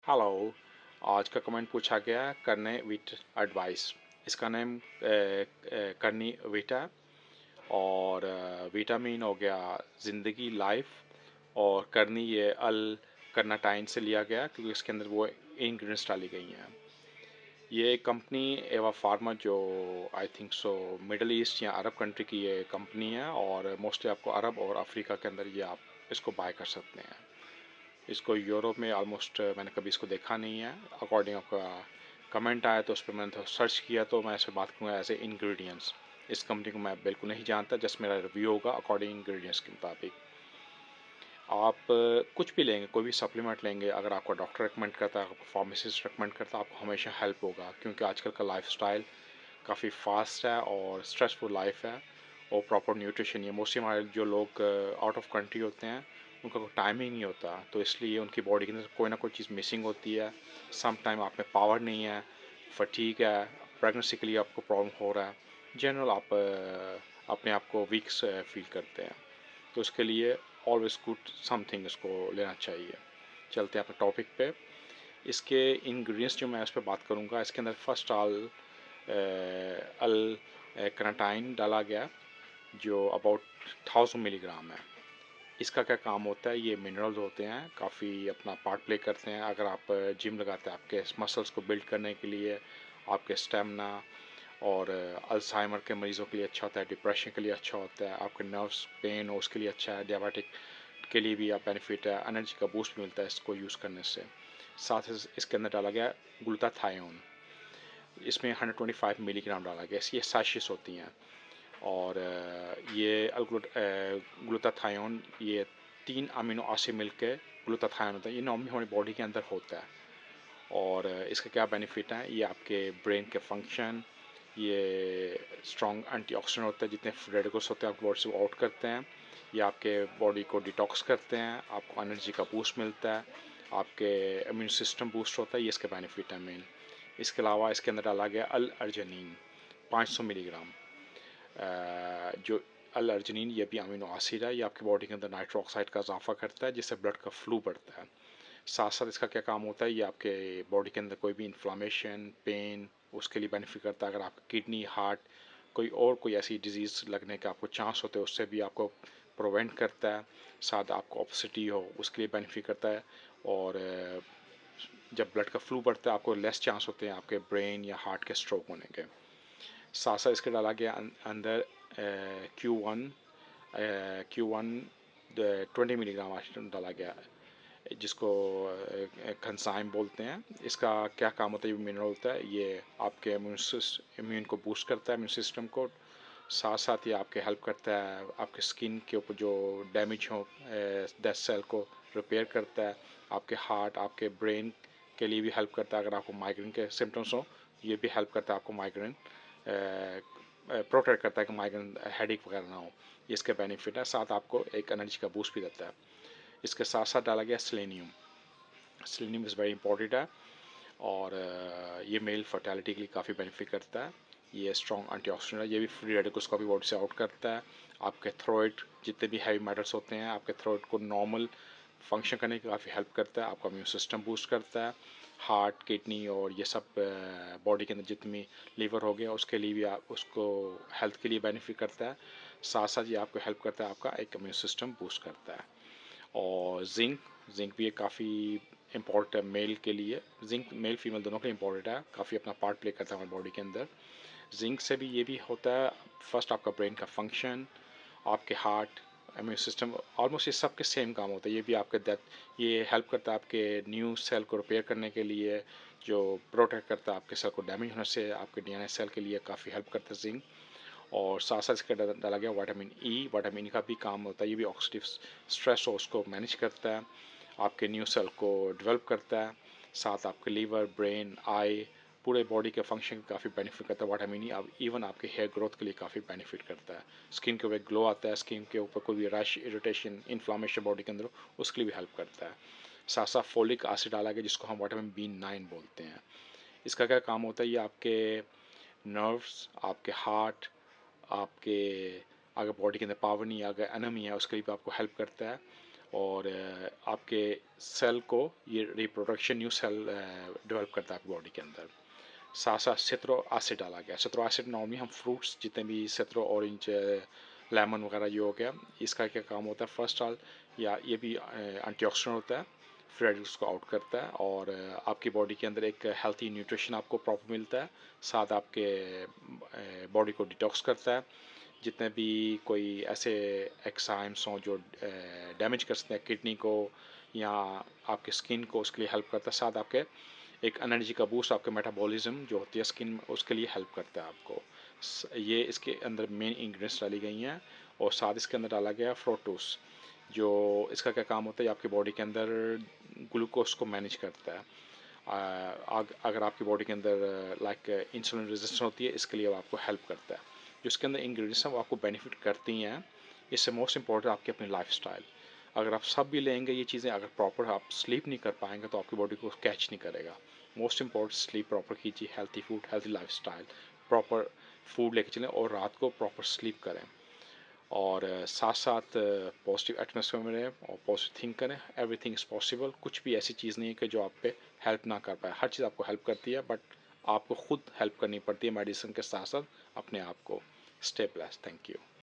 Hello. आज का comment पूछा गया है करने विट एडवाइस। इसका नेम करनी विटा और विटामिन हो गया ज़िंदगी लाइफ। और करनी ये अल कर्नाटाइन से लिया गया क्योंकि इसके अंदर वो इंग्रेडिएंट्स डाली गई हैं। ये कंपनी एवा फार्मा जो I think so middle east या अरब कंट्री की ये कंपनी है और मोस्टली आपको अरब और अफ्रीका के अंदर ये आप इसको बाय कर सकते हैं। इसको यूरोप में ऑलमोस्ट मैंने कभी इसको देखा नहीं है। अकॉर्डिंग आपका कमेंट आया तो उस पर मैंने थोड़ा सर्च किया तो मैं इस पर बात करूँगा एज ए इंग्रेडिएंट्स। इस कंपनी को मैं बिल्कुल नहीं जानता, जस्ट मेरा रिव्यू होगा अकॉर्डिंग इंग्रेडिएंट्स के मुताबिक। आप कुछ भी लेंगे, कोई भी सप्लीमेंट लेंगे, अगर आपका डॉक्टर रिकमेंड करता है, आपको फार्मासिस्ट रिकमेंड करता है, आपको हमेशा हेल्प होगा क्योंकि आजकल का लाइफस्टाइल काफ़ी फास्ट है और स्ट्रेसफुल लाइफ है और प्रॉपर न्यूट्रिशन। ये मोस्टली हमारे जो लोग आउट ऑफ कंट्री होते हैं उनका कोई टाइम ही नहीं होता, तो इसलिए उनकी बॉडी के अंदर कोई ना कोई चीज़ मिसिंग होती है। सम टाइम आप में पावर नहीं है, फटीग है, प्रेगनेंसी के लिए आपको प्रॉब्लम हो रहा है, जनरल आप अपने आप को वीक फील करते हैं, तो उसके लिए ऑलवेज गुड समथिंग इसको लेना चाहिए। चलते हैं अपने टॉपिक पे। इसके इंग्रेडिएंट्स जो मैं उस पर बात करूँगा, इसके अंदर फर्स्ट अल क्राटाइन डाला गया जो अबाउट 1000 मिलीग्राम है। इसका क्या काम होता है, ये मिनरल्स होते हैं, काफ़ी अपना पार्ट प्ले करते हैं। अगर आप जिम लगाते हैं आपके मसल्स को बिल्ड करने के लिए, आपके स्टेमिना और अल्जाइमर के मरीज़ों के लिए अच्छा होता है, डिप्रेशन के लिए अच्छा होता है, आपके नर्व्स पेन हो उसके लिए अच्छा है, डायबिटिक के लिए भी आप बेनिफिट है, एनर्जी का बूस्ट मिलता है इसको यूज़ करने से। साथ ही इसके अंदर डाला गया ग्लूटाथायोन, इसमें 125 मिलीग्राम डाला गया। ये साशिश होती हैं और ये ग्लूटाथायोन ये 3 अमीनो एसिड मिलकर ग्लूटाथायोन होता है। ये नॉर्मली हमारी बॉडी के अंदर होता है और इसका क्या बेनिफिट है, ये आपके ब्रेन के फंक्शन, ये स्ट्रॉन्ग एंटीऑक्सीडेंट होता है, जितने फ्री रेडिकल्स होते हैं आपकी बॉडी से वो आउट करते हैं। ये आपके बॉडी को डिटॉक्स करते हैं, आपको एनर्जी का बूस्ट मिलता है, आपके इम्यून सिस्टम बूस्ट होता है, ये इसके बेनिफिट है मेन। इसके अलावा इसके अंदर डाला गया अल अर्जिनिन 500 मिलीग्राम। जो अल अर्जिनिन ये भी अमीनो एसिड है, ये आपकी बॉडी के अंदर नाइट्रो ऑक्साइड का इजाफा करता है जिससे ब्लड का फ्लू बढ़ता है। साथ साथ इसका क्या काम होता है, ये आपके बॉडी के अंदर कोई भी इन्फ्लामेशन पेन उसके लिए बेनिफिट करता है। अगर आपका किडनी हार्ट कोई ऐसी डिजीज़ लगने के आपको चांस होते हैं उससे भी आपको प्रिवेंट करता है। साथ आपको ओबेसिटी हो उसके लिए बेनिफिट करता है और जब ब्लड का फ्लू बढ़ता है आपको लेस चांस होते हैं आपके ब्रेन या हार्ट के स्ट्रोक होने के। साथ साथ इसके डाला गया अंदर Q1 20 मिलीग्राम डाला गया जिसको कंसाइम बोलते हैं। इसका क्या काम होता है, ये मिनरल होता है, ये आपके इम्यून को बूस्ट करता है, इम्यून सिस्टम को। साथ साथ ये आपके हेल्प करता है आपके स्किन के ऊपर जो डैमेज हो डेड सेल को रिपेयर करता है। आपके हार्ट आपके ब्रेन के लिए भी हेल्प करता है। अगर आपको माइग्रेन के सिम्टम्स हो ये भी हेल्प करता है आपको माइग्रेन प्रोटेक्ट करता है कि माइग्रेन हेडेक वगैरह ना हो, ये इसके बेनिफिट है। साथ आपको एक एनर्जी का बूस्ट भी देता है। इसके साथ साथ डाला गया selenium. Selenium is very important है और ये मेल फर्टिलिटी के लिए काफ़ी बेनिफिट करता है। ये स्ट्रॉन्ग एंटीऑक्सीडेंट है, ये भी फ्री रेडिकल्स को भी बॉडी से आउट करता है। आपके थ्रोट जितने भी हैवी मेटल्स होते हैं आपके थ्रोट को नॉर्मल फंक्शन करने की काफ़ी हेल्प करता है। आपका इम्यून सिस्टम बूस्ट करता है। हार्ट किडनी और ये सब बॉडी के अंदर जितनी लीवर हो गया उसके लिए भी आप उसको हेल्थ के लिए बेनिफिट करता है। साथ साथ ये आपको हेल्प करता है, आपका एक इम्यून सिस्टम बूस्ट करता है। और जिंक भी एक काफ़ी इम्पोर्टेंट है मेल के लिए। जिंक मेल फीमेल दोनों के लिए इम्पोर्टेंट है, काफ़ी अपना पार्ट प्ले करता है हमारी बॉडी के अंदर। जिंक से भी ये भी होता है फर्स्ट आपका ब्रेन का फंक्शन, आपके हार्ट इम्यून सिस्टम, ऑलमोस्ट ये सब के सेम काम होता है। ये भी आपके डेथ ये हेल्प करता है आपके न्यू सेल को रिपेयर करने के लिए, जो प्रोटेक्ट करता है आपके सेल को डैमेज होने से, आपके डीएनए सेल के लिए काफ़ी हेल्प करता है जिंक। और साथ साथ इसका डाला गया विटामिन ई। विटामिन ई का भी काम होता है, ये भी ऑक्सीडेटिव स्ट्रेस हो उसको मैनेज करता है, आपके न्यू सेल को डेवलप करता है। साथ आपके लीवर ब्रेन आई पूरे बॉडी के फंक्शन काफ़ी बेनिफिट करता है विटामिन ई। अब इवन आपके हेयर ग्रोथ के लिए काफ़ी बेनिफिट करता है। स्किन के ऊपर ग्लो आता है, स्किन के ऊपर कोई भी रश इरिटेशन इन्फ्लामेशन बॉडी के अंदर उसके लिए भी हेल्प करता है। साथ साथ फोलिक एसिड डाला गया जिसको हम विटामिन B9 बोलते हैं। इसका क्या काम होता है, ये आपके नर्व्स आपके हार्ट आपके अगर बॉडी के अंदर पावर नहीं है, अगर एनमी है उसके लिए भी आपको हेल्प करता है। और आपके सेल को ये रिप्रोडक्शन न्यू सेल डेवलप करता है आपकी बॉडी के अंदर। साथ साथ सिट्रो एसिड डाला गया। सिट्रो एसिड नॉर्मली हम फ्रूट्स जितने भी सिट्रो, ऑरेंज, लेमन वगैरह ये हो गया, इसका क्या काम होता है, फर्स्ट ऑल या ये भी एंटीऑक्सीडेंट होता है, फ्री रेडिकल्स को आउट करता है और आपकी बॉडी के अंदर एक हेल्थी न्यूट्रिशन आपको प्रॉपर मिलता है। साथ आपके बॉडी को डिटॉक्स करता है, जितने भी कोई ऐसे एक्साइम्स हों जो डैमेज कर सकते हैं किडनी को या आपके स्किन को, उसके लिए हेल्प करता है। साथ आपके एक एनर्जी का बूस्ट, आपके मेटाबॉलिज्म जो होती है स्किन में, उसके लिए हेल्प करता है आपको। ये इसके अंदर मेन इंग्रेडिएंट्स डाली गई हैं। और साथ इसके अंदर डाला गया फ्रूक्टोज, जो इसका क्या काम होता है, आपकी बॉडी के अंदर ग्लूकोज को मैनेज करता है। अगर आपकी बॉडी के अंदर लाइक इंसुलिन रेजिस्टेंस होती है, इसके लिए वो आपको हेल्प करता है। जो इसके अंदर इंग्रेडिएंट्स हैं वो आपको बेनिफिट करती हैं। इससे मोस्ट इंपॉर्टेंट आपकी अपनी लाइफस्टाइल, अगर आप सब भी लेंगे ये चीज़ें, अगर प्रॉपर आप स्लीप नहीं कर पाएंगे तो आपकी बॉडी को कैच नहीं करेगा। मोस्ट इंपॉर्टेंट स्लीप प्रॉपर कीजिए, healthy food, healthy lifestyle, proper food लेके चलें और रात को प्रॉपर स्लीप करें। और साथ साथ पॉजिटिव एटमोसफेयर में रहें और पॉजिटिव थिंक करें। Everything is possible. कुछ भी ऐसी चीज़ नहीं है कि जो आप पे हेल्प ना कर पाए। हर चीज़ आपको हेल्प करती है, बट आपको खुद हेल्प करनी पड़ती है मेडिसिन के साथ साथ अपने आप को। Stay blessed. Thank you.